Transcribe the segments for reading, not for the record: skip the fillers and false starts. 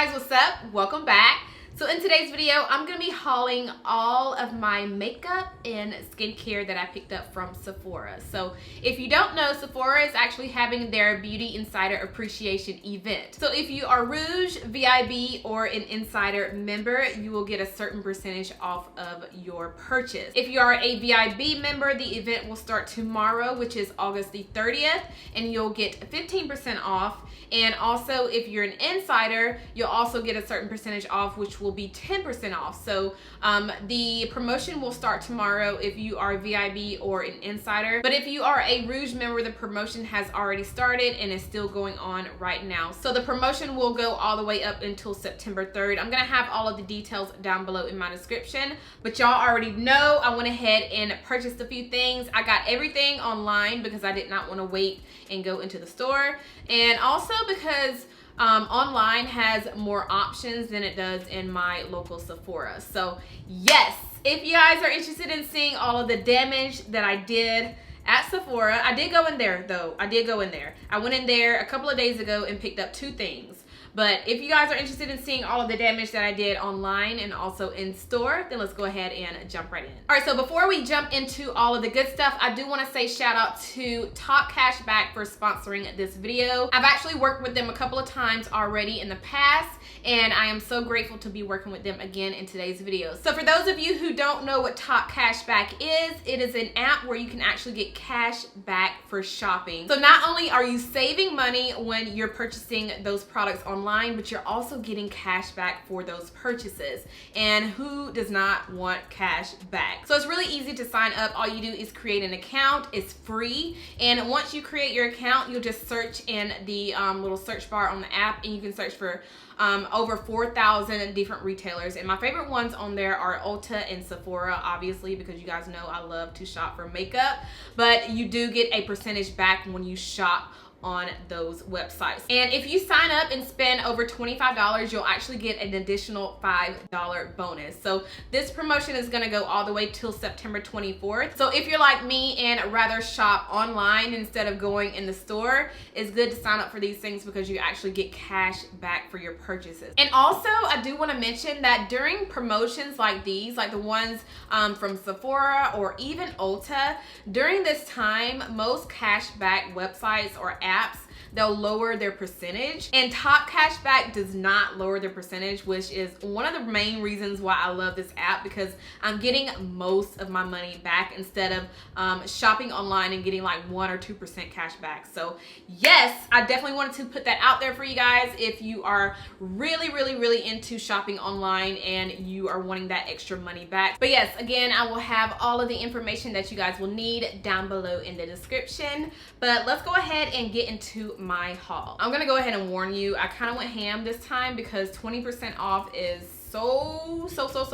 guys, what's up? Welcome back. So in today's video, I'm going to be hauling all of my makeup and skincare that I picked up from Sephora. So if you don't know, Sephora is actually having their Beauty Insider Appreciation event. So if you are Rouge, VIB, or an Insider member, you will get a certain percentage off of your purchase. If you are a VIB member, the event will start tomorrow, which is August the 30th, and you'll get 15% off. And also, if you're an Insider, you'll also get a certain percentage off, which will be 10% off. So the promotion will start tomorrow if you are VIB or an Insider. But if you are a Rouge member, the promotion has already started and is still going on right now. So the promotion will go all the way up until September 3rd. I'm gonna have all of the details down below in my description. But y'all already know I went ahead and purchased a few things. I got everything online because I did not want to wait and go into the store. And also because online has more options than it does in my local Sephora. So yes, if you guys are interested in seeing all of the damage that I did at Sephora, I did go in there though. I did go in there. I went in there a couple of days ago and picked up 2 things. But if you guys are interested in seeing all of the damage that I did online and also in store, then let's go ahead and jump right in. All right, so before we jump into all of the good stuff, I do want to say shout out to Top Cashback for sponsoring this video. I've actually worked with them a couple of times already in the past, and I am so grateful to be working with them again in today's video. So for those of you who don't know what Top Cashback is, it is an app where you can actually get cash back for shopping. So not only are you saving money when you're purchasing those products online, but you're also getting cash back for those purchases. And who does not want cash back? So it's really easy to sign up. All you do is create an account. It's free. And once you create your account, you'll just search in the little search bar on the app, and you can search for over 4,000 different retailers. And my favorite ones on there are Ulta and Sephora, obviously, because you guys know I love to shop for makeup. But you do get a percentage back when you shop on those websites. And if you sign up and spend over $25, you'll actually get an additional $5 bonus. So this promotion is gonna go all the way till September 24th. So if you're like me and rather shop online instead of going in the store, it's good to sign up for these things because you actually get cash back for your purchases. And also, I do wanna mention that during promotions like these, like the ones from Sephora or even Ulta, during this time, most cashback websites or apps, they'll lower their percentage, and Top Cashback does not lower their percentage, which is one of the main reasons why I love this app, because I'm getting most of my money back instead of shopping online and getting like 1 or 2% cash back. So yes, I definitely wanted to put that out there for you guys if you are really into shopping online and you are wanting that extra money back. But yes, again, I will have all of the information that you guys will need down below in the description. But let's go ahead and get into my haul. I'm gonna go ahead and warn you, I kind of went ham this time because 20% off is so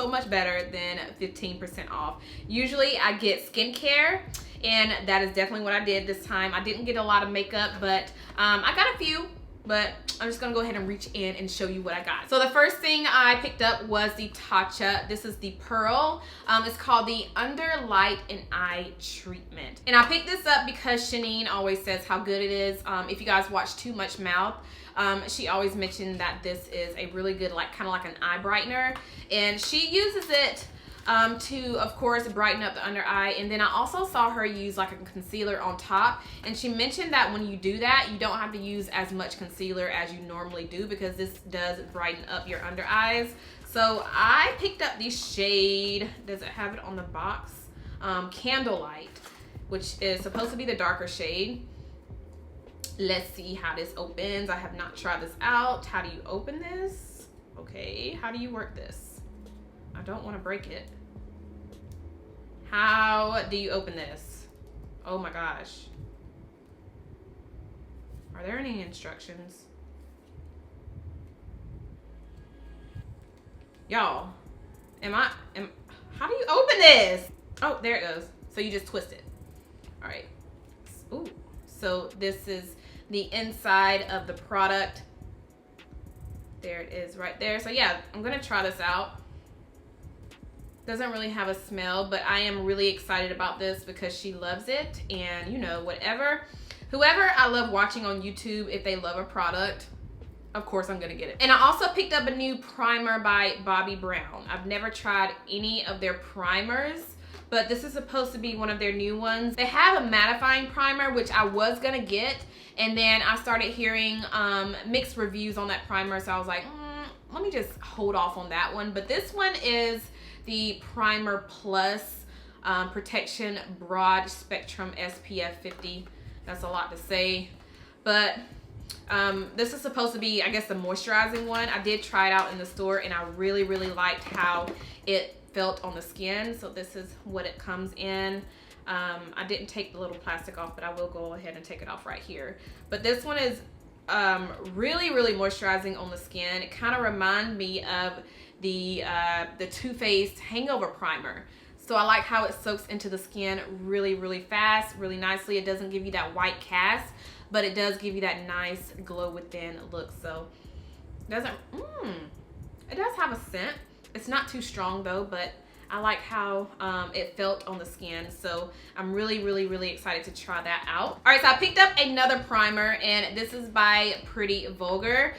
much better than 15% off. Usually I get skincare, and that is definitely what I did this time. I didn't get a lot of makeup, but I got a few. But I'm just gonna go ahead and reach in and show you what I got. So the first thing I picked up was the Tatcha. This is the Pearl. It's called the Underlight and Eye Treatment. And I picked this up because Shanine always says how good it is. If you guys watch TooMuchMouth, she always mentioned that this is a really good, like kind of like an eye brightener. And she uses it to, of course, brighten up the under eye. And then I also saw her use like a concealer on top, and she mentioned that when you do that, you don't have to use as much concealer as you normally do because this does brighten up your under eyes. So I picked up the shade, does it have it on the box? Candlelight, which is supposed to be the darker shade. Let's see how this opens. I have not tried this out. How do you open this? Okay, how do you work this? I don't want to break it. How do you open this? Oh my gosh. Are there any instructions? Y'all, how do you open this? Oh, there it goes. So you just twist it. All right. Ooh. So this is the inside of the product. There it is right there. So yeah, I'm gonna try this out. Doesn't really have a smell, but I am really excited about this because she loves it. And you know, whoever I love watching on YouTube, if they love a product, of course I'm gonna get it. And I also picked up a new primer by Bobbi Brown. I've never tried any of their primers, but this is supposed to be one of their new ones. They have a mattifying primer, which I was gonna get, and then I started hearing mixed reviews on that primer, so I was like, let me just hold off on that one. But this one is the Primer Plus Protection Broad Spectrum SPF 50. That's a lot to say, but this is supposed to be, I guess, the moisturizing one. I did try it out in the store, and I really liked how it felt on the skin. So this is what it comes in. I didn't take the little plastic off, but I will go ahead and take it off right here. But this one is really moisturizing on the skin. It kind of reminds me of the Too Faced Hangover Primer. So I like how it soaks into the skin really fast, really nicely. It doesn't give you that white cast, but it does give you that nice glow within look. So it doesn't, it does have a scent. It's not too strong though, but I like how it felt on the skin. So I'm really excited to try that out. All right, so I picked up another primer, and this is by Pretty Vulgar.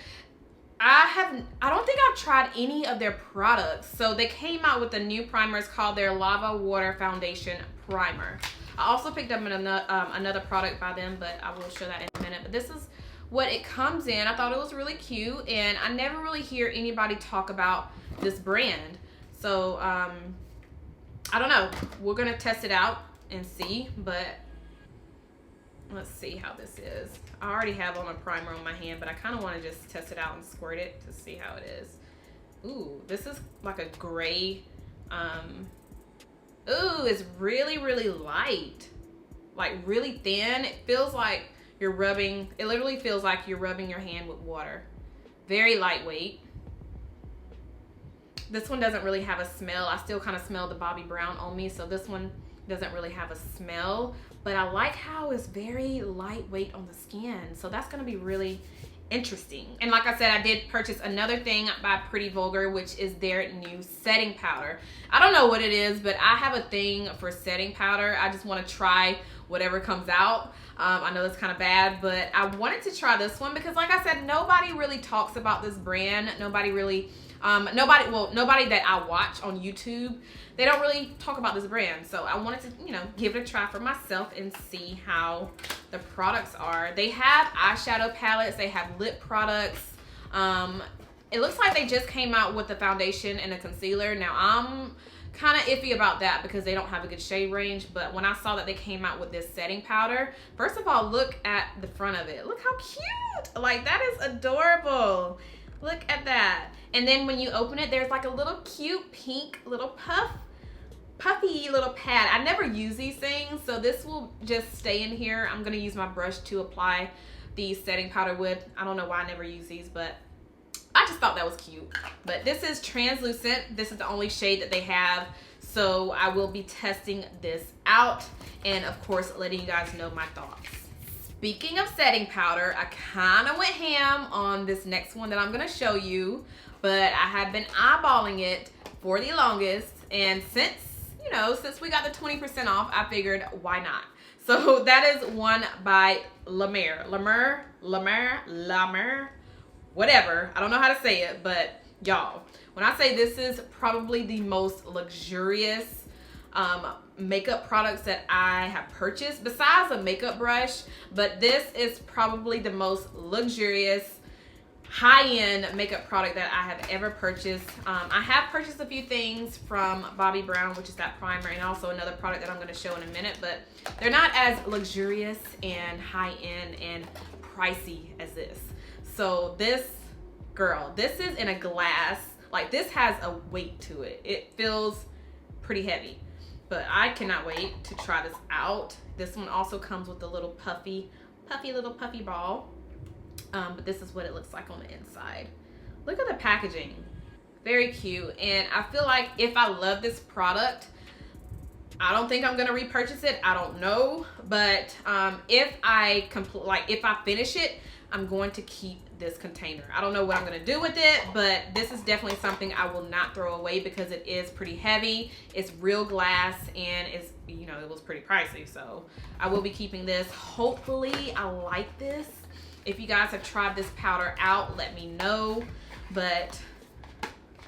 I don't think I've tried any of their products. So they came out with a new primer. It's called their Lava Water Foundation Primer. I also picked up another product by them, but I will show that in a minute. But this is what it comes in. I thought it was really cute, and I never really hear anybody talk about this brand. So I don't know. We're gonna test it out and see, but let's see how this is. I already have on a primer on my hand, but I kind of want to just test it out and squirt it to see how it is. Ooh, this is like a gray. Ooh, it's really light, like really thin. It feels like you're rubbing, it literally feels like you're rubbing your hand with water. Very lightweight. This one doesn't really have a smell. I still kind of smell the Bobbi Brown on me, so this one doesn't really have a smell, but I like how it's very lightweight on the skin. So that's gonna be really interesting. And like I said, I did purchase another thing by Pretty Vulgar, which is their new setting powder. I don't know what it is, but I have a thing for setting powder. I just want to try whatever comes out. I know that's kind of bad, but I wanted to try this one because, like I said, nobody really talks about this brand. Nobody really, nobody that I watch on YouTube, they don't really talk about this brand. So I wanted to, you know, give it a try for myself and see how the products are. They have eyeshadow palettes, they have lip products. It looks like they just came out with the foundation and a concealer. Now I'm kind of iffy about that because they don't have a good shade range, but when I saw that they came out with this setting powder, first of all, look at the front of it. Look how cute. Like, that is adorable. Look at that. And then when you open it, there's like a little cute pink little puffy little pad. I never use these things, so this will just stay in here. I'm gonna use my brush to apply the setting powder with. I don't know why I never use these, but I just thought that was cute. But this is translucent. This is the only shade that they have, so I will be testing this out and of course letting you guys know my thoughts. Speaking of setting powder, I kind of went ham on this next one that I'm gonna show you, but I have been eyeballing it for the longest, and since, you know, since we got the 20% off, I figured why not. So that is one by La Mer, whatever. I don't know how to say it, but y'all, when I say this is probably the most luxurious makeup products that I have purchased, besides a makeup brush, but this is probably the most luxurious high-end makeup product that I have ever purchased. I have purchased a few things from Bobbi Brown, which is that primer, and also another product that I'm going to show in a minute, but they're not as luxurious and high-end and pricey as this. So this, girl, this is in a glass. Like, this has a weight to it. It feels pretty heavy, but I cannot wait to try this out. This one also comes with a little puffy ball. But this is what it looks like on the inside. Look at the packaging. Very cute. And I feel like if I love this product, I don't think I'm gonna repurchase it. I don't know, but if I finish it, I'm going to keep this container. I don't know what I'm gonna do with it, but this is definitely something I will not throw away because it is pretty heavy. It's real glass, and it's, you know, it was pretty pricey, so I will be keeping this. Hopefully I like this. If you guys have tried this powder out, let me know, but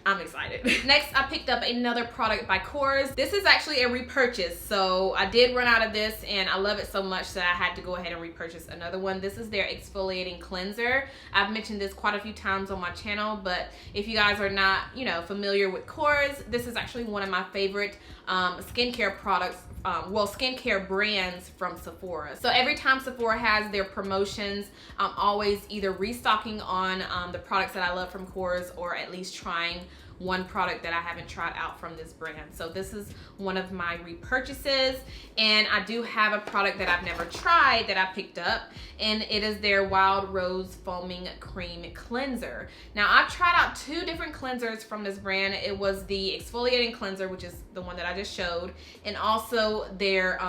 I'm excited. Next, I picked up another product by Korres. This is actually a repurchase, so I did run out of this and I love it so much that I had to go ahead and repurchase another one. This is their exfoliating cleanser. I've mentioned this quite a few times on my channel, but if you guys are not, you know, familiar with Korres, this is actually one of my favorite skincare products, skincare brands from Sephora. So every time Sephora has their promotions, I'm always either restocking on the products that I love from Korres, or at least trying one product that I haven't tried out from this brand. So this is one of my repurchases, and I do have a product that I've never tried that I picked up, and it is their Wild Rose Foaming Cream Cleanser. Now I've tried out 2 different cleansers from this brand. It was the exfoliating cleanser, which is the one that I just showed, and also their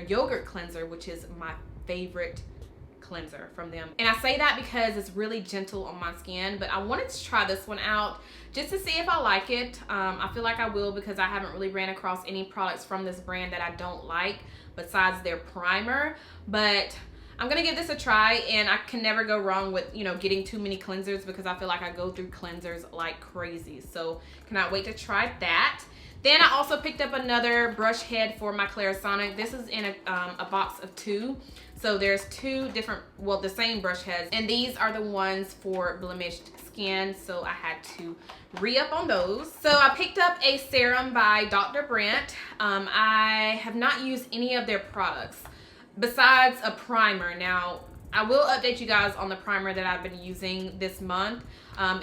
yogurt cleanser, which is my favorite cleanser from them. And I say that because it's really gentle on my skin, but I wanted to try this one out just to see if I like it. I feel like I will, because I haven't really ran across any products from this brand that I don't like besides their primer. But I'm gonna give this a try, and I can never go wrong with, you know, getting too many cleansers, because I feel like I go through cleansers like crazy. So cannot wait to try that. Then I also picked up another brush head for my Clarisonic. This is in a box of 2. So there's 2 different, well, the same brush heads, and these are the ones for blemished skin, so I had to re-up on those. So I picked up a serum by Dr. Brandt. I have not used any of their products besides a primer. Now, I will update you guys on the primer that I've been using this month.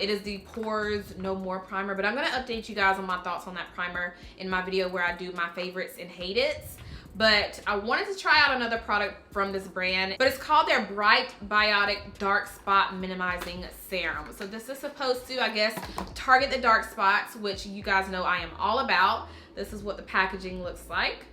It is the Pores No More primer, but I'm going to update you guys on my thoughts on that primer in my video where I do my favorites and hate-its. But I wanted to try out another product from this brand, but it's called their Brightbiotic Dark Spot Minimizing Serum. So this is supposed to, I guess, target the dark spots, which you guys know I am all about. This is what the packaging looks like.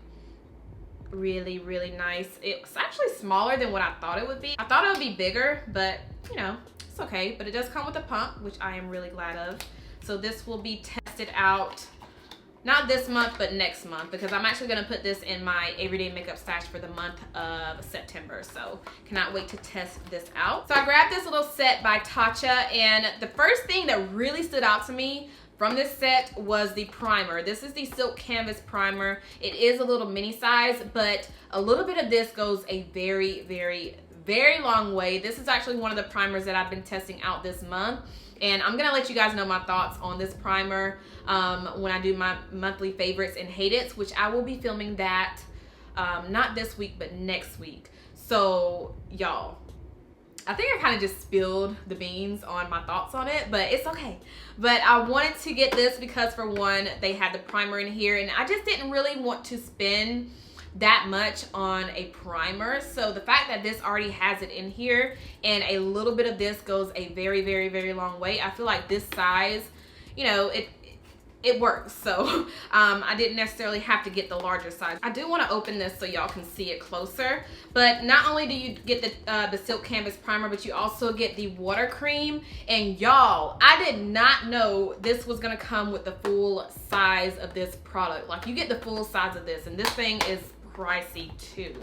Really, really nice. It's actually smaller than what I thought it would be. I thought it would be bigger, but you know, it's okay. But it does come with a pump, which I am really glad of. So this will be tested out, not this month, but next month, because I'm actually gonna put this in my everyday makeup stash for the month of September. So cannot wait to test this out. So I grabbed this little set by Tatcha, and the first thing that really stood out to me from this set was the primer. This is the Silk Canvas Primer. It is a little mini size, but a little bit of this goes a very, very, very long way. This is actually one of the primers that I've been testing out this month, and I'm gonna let you guys know my thoughts on this primer when I do my monthly favorites and hate-its, which I will be filming that not this week, but next week. So y'all, I think I kind of just spilled the beans on my thoughts on it, but it's okay. But I wanted to get this because, for one, they had the primer in here, and I just didn't really want to spend that much on a primer. So the fact that this already has it in here, and a little bit of this goes a very, very, very long way. I feel like this size, you know, it works. So I didn't necessarily have to get the larger size. I do want to open this so y'all can see it closer. But not only do you get the Silk Canvas Primer, but you also get the water cream. And y'all, I did not know this was gonna come with the full size of this product. Like, you get the full size of this, and this thing is pricey too.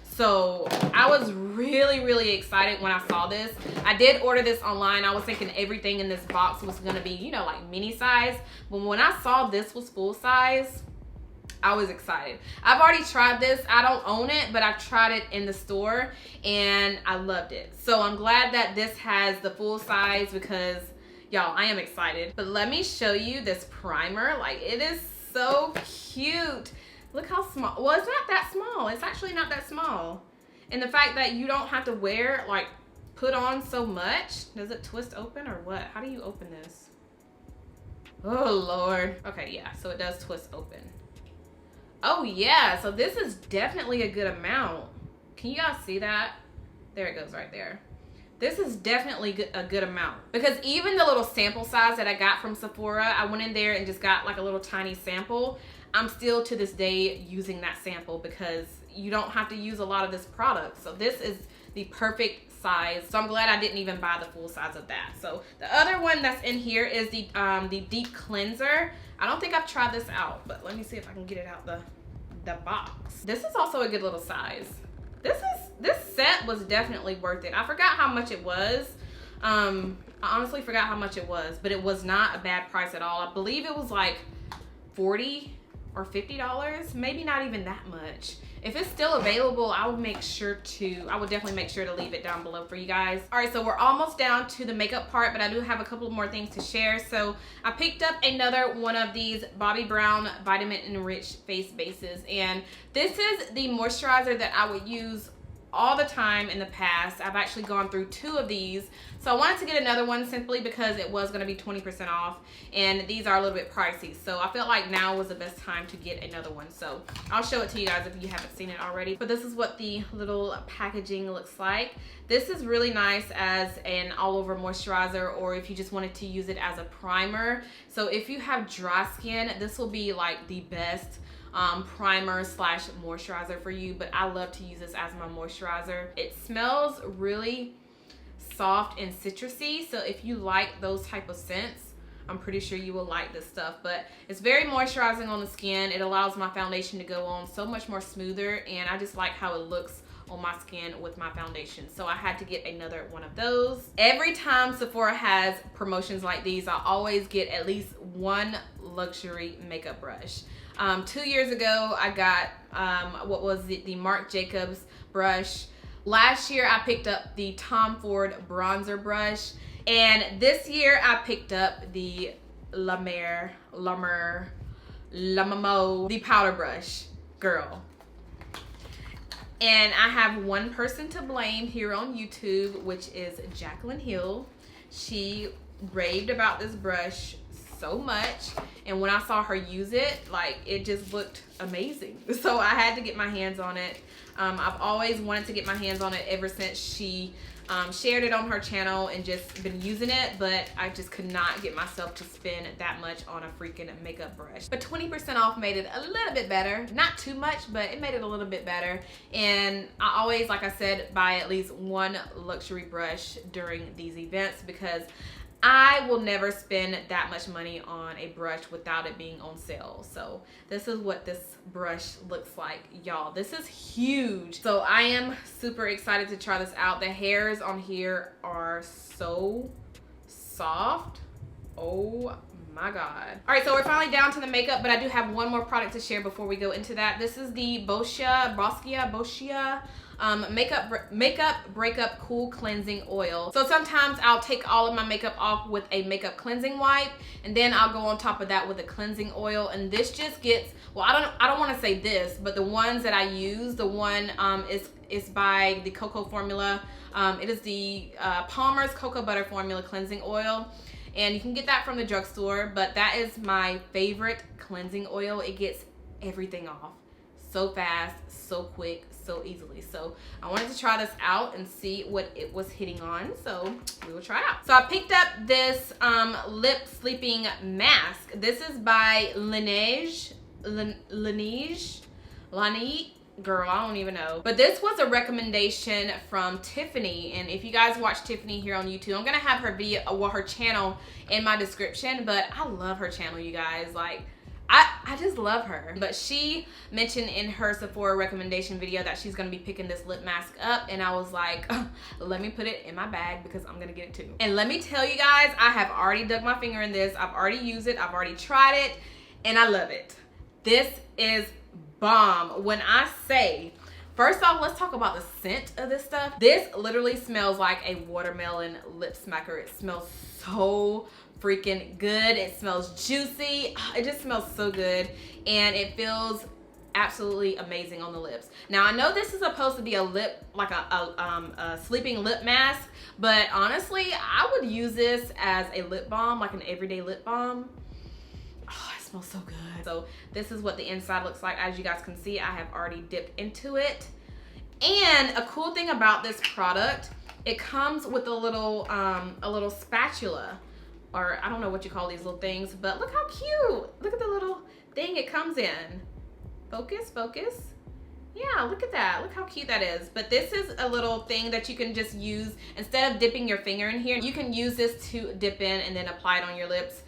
So I was really, really excited when I saw this. I did order this online. I was thinking everything in this box was gonna be, you know, like mini size. But when I saw this was full size, I was excited. I've already tried this. I don't own it, but I've tried it in the store and I loved it. So I'm glad that this has the full size, because y'all, I am excited. But let me show you this primer. Like, it is so cute. Look how small. Well, it's not that small. It's actually not that small. And the fact that you don't have to wear, like, put on so much. Does it twist open or what? How do you open this? Oh, Lord. Okay, yeah, so it does twist open. Oh, yeah, so this is definitely a good amount. Can you guys see that? There it goes right there. This is definitely a good amount, because even the little sample size that I got from Sephora, I went in there and just got like a little tiny sample. I'm still to this day using that sample, because you don't have to use a lot of this product. So this is the perfect size. So I'm glad I didn't even buy the full size of that. So the other one that's in here is the Deep Cleanser. I don't think I've tried this out, but let me see if I can get it out the box. This is also a good little size. this set was definitely worth it. I forgot how much it was. I honestly forgot how much it was, but it was not a bad price at all. I believe it was like $40 or $50, maybe not even that much. If it's still available, I would definitely make sure to leave it down below for you guys. All right, so we're almost down to the makeup part, but I do have a couple more things to share. So I picked up another one of these Bobbi Brown Vitamin Enriched face bases, and this is the moisturizer that I would use all the time in the past. I've actually gone through 2 of these, so I wanted to get another one simply because it was going to be 20% off, and these are a little bit pricey, so I felt like now was the best time to get another one. So I'll show it to you guys if you haven't seen it already. But this is what the little packaging looks like. This is really nice as an all-over moisturizer, or if you just wanted to use it as a primer. So if you have dry skin, this will be like the best primer slash moisturizer for you, but I love to use this as my moisturizer. It smells really soft and citrusy, so if you like those type of scents, I'm pretty sure you will like this stuff. But it's very moisturizing on the skin. It allows my foundation to go on so much more smoother, and I just like how it looks on my skin with my foundation. So I had to get another one of those. Every time Sephora has promotions like these, I always get at least one luxury makeup brush. 2 years ago, I got, what was it, the Marc Jacobs brush. Last year, I picked up the Tom Ford bronzer brush. And this year, I picked up the the powder brush. Girl. And I have one person to blame here on YouTube, which is Jacqueline Hill. She raved about this brush so much, and when I saw her use it, like, it just looked amazing. So I had to get my hands on it. I've always wanted to get my hands on it ever since she shared it on her channel and just been using it, but I just could not get myself to spend that much on a freaking makeup brush. But 20% off made it a little bit better. Not too much, but it made it a little bit better. And I always, like I said, buy at least one luxury brush during these events because I will never spend that much money on a brush without it being on sale. So this is what this brush looks like, y'all. This is huge. So I am super excited to try this out. The hairs on here are so soft. Oh my God. All right, so we're finally down to the makeup, but I do have one more product to share before we go into that. This is the Boscia makeup breakup cool cleansing oil. So sometimes I'll take all of my makeup off with a makeup cleansing wipe, and then I'll go on top of that with a cleansing oil. And this just gets, well, I don't want to say this, but the ones that I use, the one is by the Cocoa Formula. It is the Palmer's Cocoa Butter Formula cleansing oil. And you can get that from the drugstore, but that is my favorite cleansing oil. It gets everything off so fast, so quick, so easily. So I wanted to try this out and see what it was hitting on. So we will try it out. So I picked up this lip sleeping mask. This is by Laneige. Girl, I don't even know. But this was a recommendation from Tiffany. And if you guys watch Tiffany here on YouTube, I'm gonna have her video, well, her channel in my description. But I love her channel, you guys. Like, I just love her. But she mentioned in her Sephora recommendation video that she's gonna be picking this lip mask up, and I was like, let me put it in my bag because I'm gonna get it too. And let me tell you guys, I have already dug my finger in this. I've already used it, I've already tried it, and I love it. This is bomb. When I say, first off, let's talk about the scent of this stuff. This literally smells like a watermelon lip smacker. It smells so freaking good. It smells juicy. It just smells so good, and it feels absolutely amazing on the lips. Now I know this is supposed to be a lip, like a sleeping lip mask, but honestly, I would use this as a lip balm, like an everyday lip balm. Oh, it smells so good. So this is what the inside looks like. As you guys can see, I have already dipped into it. And a cool thing about this product, it comes with a little spatula, or I don't know what you call these little things, but look how cute. Look at the little thing it comes in. Focus, focus. Yeah, look at that. Look how cute that is. But this is a little thing that you can just use. Instead of dipping your finger in here, you can use this to dip in and then apply it on your lips,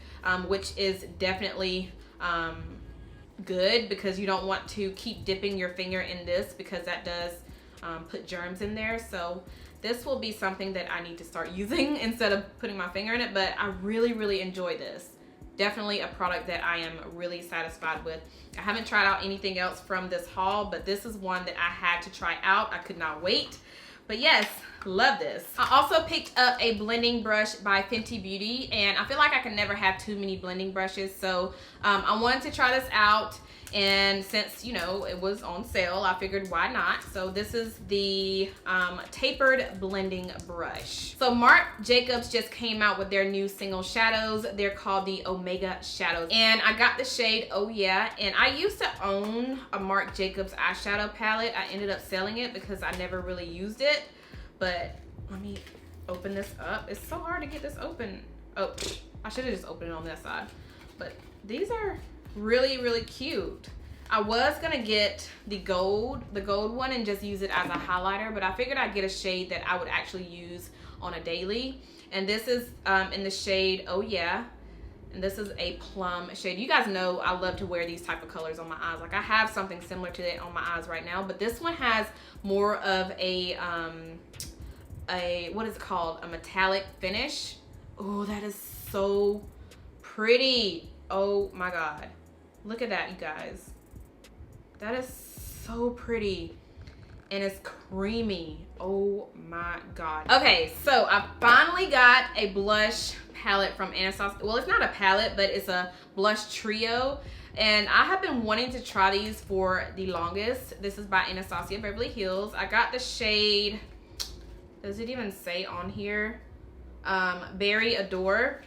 which is definitely good because you don't want to keep dipping your finger in this because that does put germs in there. So this will be something that I need to start using instead of putting my finger in it, but I really enjoy this. Definitely a product that I am really satisfied with. I haven't tried out anything else from this haul, but this is one that I had to try out. I could not wait. But yes, love this. I also picked up a blending brush by Fenty Beauty, and I feel like I can never have too many blending brushes, so I wanted to try this out. And since, you know, it was on sale, I figured why not. So this is the tapered blending brush. So Marc Jacobs just came out with their new single shadows. They're called the Omega shadows. And I got the shade Oh Yeah. And I used to own a Marc Jacobs eyeshadow palette. I ended up selling it because I never really used it. But let me open this up. It's so hard to get this open. Oh, I should have just opened it on that side. But these are really cute. I was gonna get the gold one and just use it as a highlighter, but I figured I'd get a shade that I would actually use on a daily. And this is in the shade Oh Yeah, and this is a plum shade. You guys know I love to wear these type of colors on my eyes. Like I have something similar to that on my eyes right now, but this one has more of a what is it called, a metallic finish. Oh, that is so pretty. Oh my god. Look at that, you guys. That is so pretty. And it's creamy. Oh my god. Okay, so I finally got a blush palette from Anastasia. Well, it's not a palette, but it's a blush trio. And I have been wanting to try these for the longest. This is by Anastasia Beverly Hills. I got the shade, does it even say on here? Berry Adore.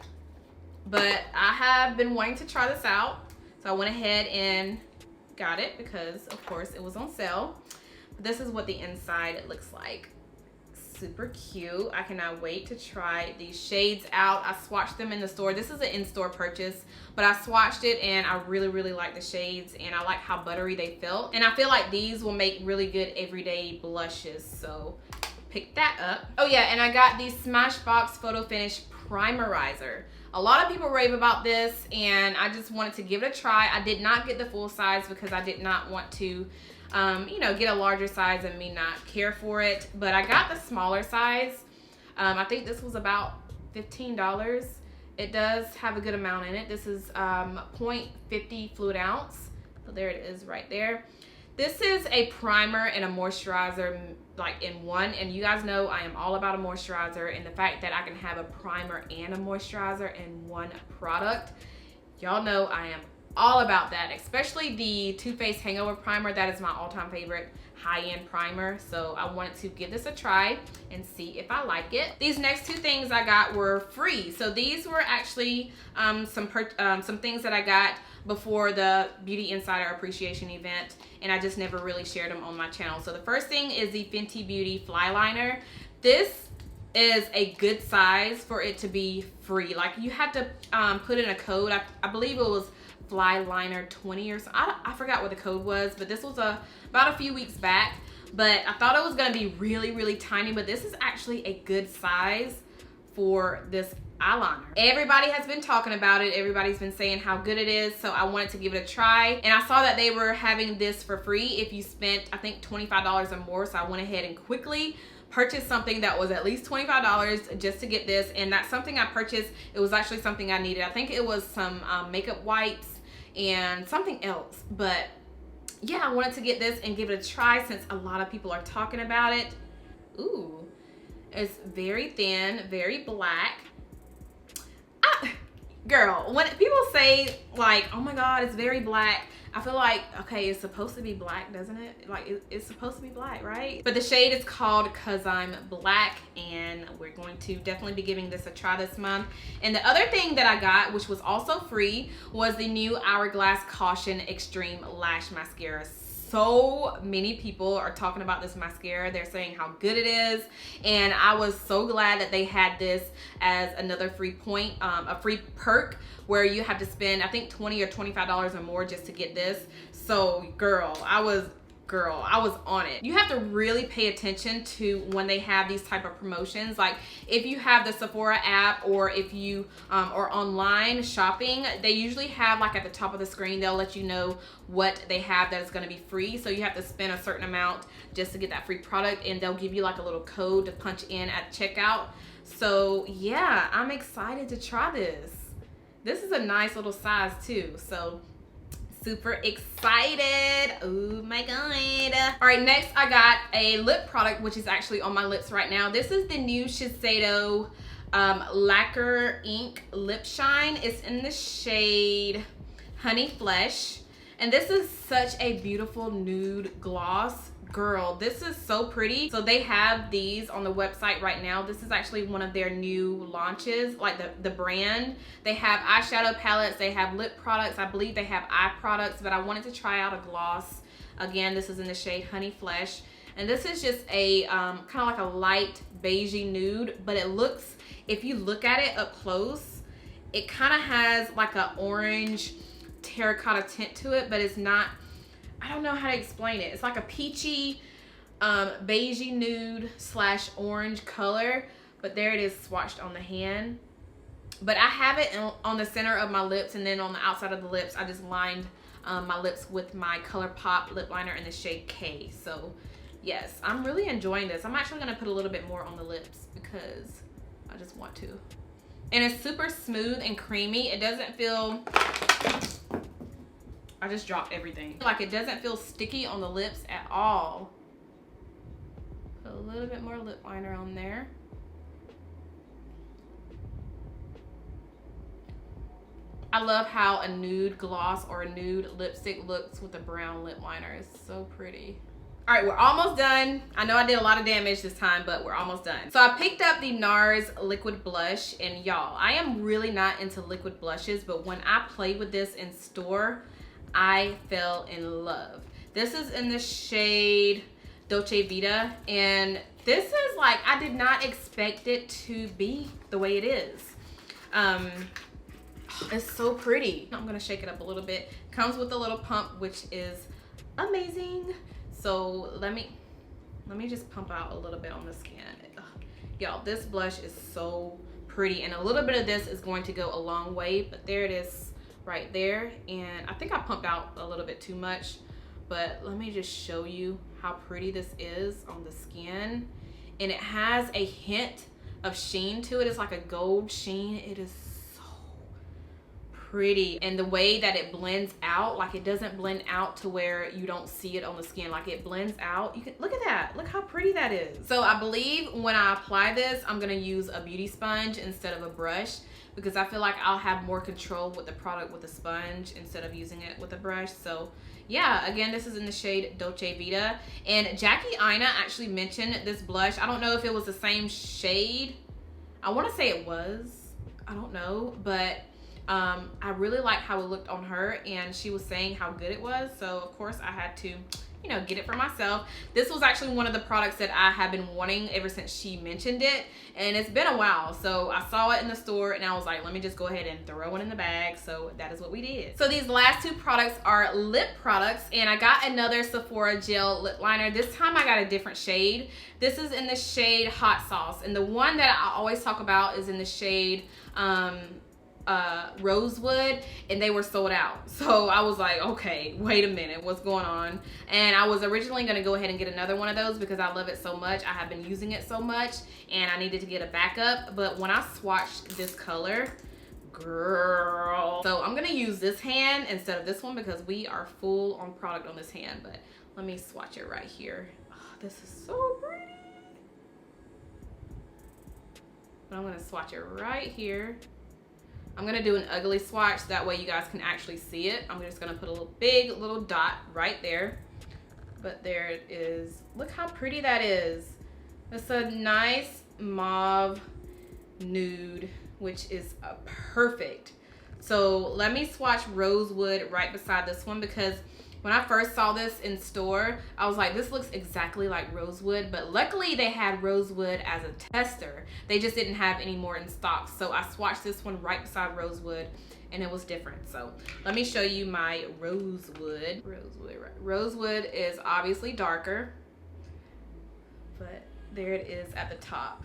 But I have been wanting to try this out. So I went ahead and got it because, of course, it was on sale. But this is what the inside looks like. Super cute. I cannot wait to try these shades out. I swatched them in the store. This is an in-store purchase, but I swatched it and I really like the shades, and I like how buttery they felt. And I feel like these will make really good everyday blushes, so pick that up. Oh yeah, and I got the Smashbox Photo Finish Primerizer. A lot of people rave about this, and I just wanted to give it a try. I did not get the full size because I did not want to, you know, get a larger size and me not care for it. But I got the smaller size. I think this was about $15. It does have a good amount in it. This is 0.50 fluid ounce. So there it is right there. This is a primer and a moisturizer like in one, and you guys know I am all about a moisturizer, and the fact that I can have a primer and a moisturizer in one product, y'all know I am all about that, especially the Too Faced Hangover Primer. That is my all-time favorite high-end primer, so I wanted to give this a try and see if I like it. These next two things I got were free, so these were actually some things that I got before the Beauty Insider Appreciation event, and I just never really shared them on my channel. So the first thing is the Fenty Beauty Fly Liner. This is a good size for it to be free. Like you had to put in a code. I believe it was Fly Liner 20 or so. I forgot what the code was, but this was about a few weeks back. But I thought it was gonna be really tiny, but this is actually a good size for this eyeliner. Everybody has been talking about it. Everybody's been saying how good it is, so I wanted to give it a try. And I saw that they were having this for free if you spent, I think, $25 or more, so I went ahead and quickly purchased something that was at least $25 just to get this. And that's something I purchased. It was actually something I needed. I think it was some makeup wipes and something else, but yeah, I wanted to get this and give it a try since a lot of people are talking about it. Ooh, it's very thin, very black. Girl, when people say like, oh my god, it's very black, I feel like, okay, it's supposed to be black, doesn't it? Like, it's supposed to be black, right? But the shade is called Cause I'm Black, and we're going to definitely be giving this a try this month. And the other thing that I got, which was also free, was the new Hourglass Caution Extreme Lash Mascara. So many people are talking about this mascara. They're saying how good it is, and I was so glad that they had this as another free point, a free perk where you have to spend, I think, $20 or $25 or more just to get this. So girl, I was girl, I was on it. You have to really pay attention to when they have these type of promotions. Like if you have the Sephora app, or if you are online shopping, they usually have, like at the top of the screen, they'll let you know what they have that is going to be free. So you have to spend a certain amount just to get that free product, and they'll give you like a little code to punch in at checkout. So yeah, I'm excited to try this. This is a nice little size too, so super excited. Oh my god. All right, next I got a lip product, which is actually on my lips right now. This is the new Shiseido Lacquer Ink Lip Shine. It's in the shade Honey Flesh, and this is such a beautiful nude gloss. Girl, this is so pretty. So they have these on the website right now. This is actually one of their new launches, like the brand. They have eyeshadow palettes, they have lip products, I believe they have eye products, but I wanted to try out a gloss. Again, this is in the shade Honey Flesh, and this is just a kind of like a light beigey nude, but it looks, if you look at it up close, it kind of has like an orange terracotta tint to it, but it's not, I don't know how to explain it. It's like a peachy, beigey nude / orange color, but there it is swatched on the hand. But I have it on the center of my lips, and then on the outside of the lips, I just lined my lips with my ColourPop lip liner in the shade K. So yes, I'm really enjoying this. I'm actually gonna put a little bit more on the lips because I just want to. And it's super smooth and creamy. It doesn't feel, I just dropped everything. Like it doesn't feel sticky on the lips at all. Put a little bit more lip liner on there. I love how a nude gloss or a nude lipstick looks with a brown lip liner. It's so pretty. All right, we're almost done. I know I did a lot of damage this time, but we're almost done. So I picked up the NARS liquid blush, and y'all, I am really not into liquid blushes, but when I played with this in store, I fell in love. This is in the shade Dolce Vita, and this is like, I did not expect it to be the way it is. It's so pretty. I'm gonna shake it up a little bit. Comes with a little pump, which is amazing. So let me just pump out a little bit on the skin. Y'all, this blush is so pretty, and a little bit of this is going to go a long way, but there it is right there. And I think I pumped out a little bit too much, but let me just show you how pretty this is on the skin. And it has a hint of sheen to it. It's like a gold sheen. It is so pretty, and the way that it blends out, like it doesn't blend out to where you don't see it on the skin. Like it blends out. You can look at that. Look how pretty that is. So I believe when I apply this, I'm gonna use a beauty sponge instead of a brush, because I feel like I'll have more control with the product with a sponge instead of using it with a brush. So yeah, again, this is in the shade Dolce Vita, and Jackie Aina actually mentioned this blush. I don't know if it was the same shade. I want to say it was. I don't know, but I really liked how it looked on her, and she was saying how good it was. So of course I had to, you know, get it for myself. This was actually one of the products that I have been wanting ever since she mentioned it, and it's been a while. So I saw it in the store and I was like, let me just go ahead and throw it in the bag. So that is what we did. So these last two products are lip products, and I got another Sephora gel lip liner. This time I got a different shade. This is in the shade Hot Sauce, and the one that I always talk about is in the shade Rosewood, and they were sold out. So I was like, okay, wait a minute, what's going on? And I was originally going to go ahead and get another one of those because I love it so much. I have been using it so much, and I needed to get a backup. But when I swatched this color, girl, so I'm gonna use this hand instead of this one because we are full on product on this hand. But let me swatch it right here. Oh, this is so pretty. But I'm gonna swatch it right here. I'm gonna do an ugly swatch, that way you guys can actually see it. I'm just gonna put a big little dot right there. But there it is. Look how pretty that is. It's a nice mauve nude, which is perfect. So let me swatch Rosewood right beside this one, because when I first saw this in store, I was like, this looks exactly like Rosewood, but luckily they had Rosewood as a tester. They just didn't have any more in stock. So I swatched this one right beside Rosewood, and it was different. So let me show you my Rosewood. Rosewood is obviously darker, but there it is at the top.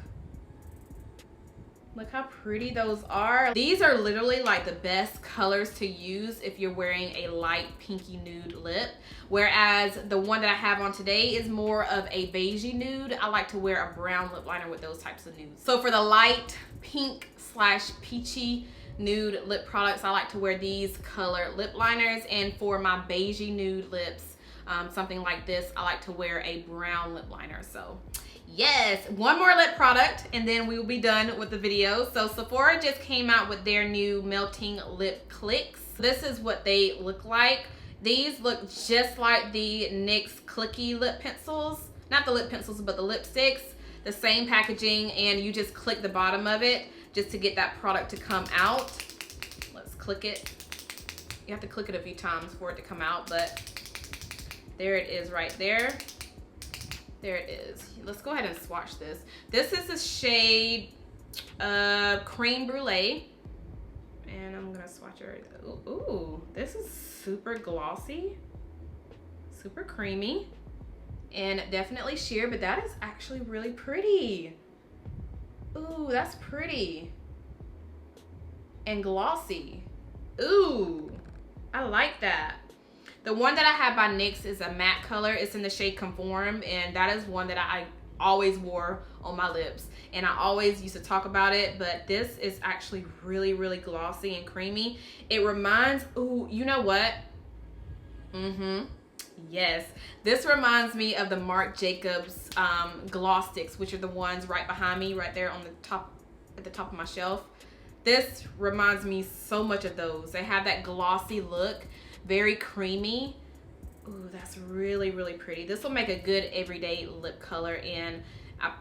Look how pretty those are. These are literally like the best colors to use if you're wearing a light pinky nude lip. Whereas the one that I have on today is more of a beigey nude. I like to wear a brown lip liner with those types of nudes. So for the light pink / peachy nude lip products, I like to wear these color lip liners. And for my beigey nude lips, something like this, I like to wear a brown lip liner. So yes, one more lip product and then we will be done with the video. So Sephora just came out with their new melting lip clicks. This is what they look like. These look just like the NYX clicky lip pencils. Not the lip pencils, but the lipsticks. The same packaging, and you just click the bottom of it just to get that product to come out. Let's click it. You have to click it a few times for it to come out, but there it is right there. There it is. Let's go ahead and swatch this. This is the shade Cream Brulee. And I'm gonna swatch it. Ooh, this is super glossy, super creamy, and definitely sheer, but that is actually really pretty. Ooh, that's pretty. And glossy. Ooh, I like that. The one that I have by NYX is a matte color. It's in the shade Conform, and that is one that I always wore on my lips. And I always used to talk about it, but this is actually really, really glossy and creamy. It reminds, ooh, you know what? Yes, this reminds me of the Marc Jacobs gloss sticks, which are the ones right behind me, right there on the top, at the top of my shelf. This reminds me so much of those. They have that glossy look, very creamy. Ooh, that's really, really pretty. This will make a good everyday lip color, and I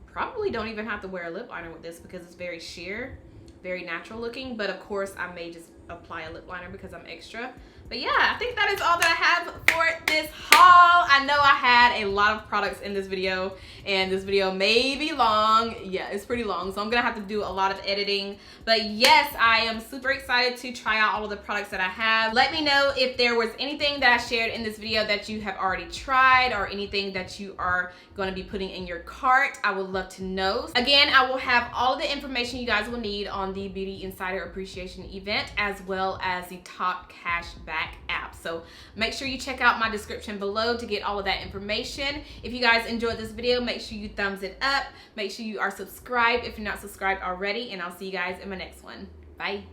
probably don't even have to wear a lip liner with this because it's very sheer, very natural looking. But of course, I may just apply a lip liner because I'm extra. But yeah, I think that is all that I have for this haul. I know I had a lot of products in this video, and this video may be long. Yeah, it's pretty long, so I'm gonna have to do a lot of editing. But yes, I am super excited to try out all of the products that I have. Let me know if there was anything that I shared in this video that you have already tried, or anything that you are going to be putting in your cart. I would love to know. Again, I will have all of the information you guys will need on the Beauty Insider Appreciation event, as well as the Top Cashback app. So make sure you check out my description below to get all of that information. If you guys enjoyed this video, make sure you thumbs it up. Make sure you are subscribed if you're not subscribed already, and I'll see you guys in my next one. Bye.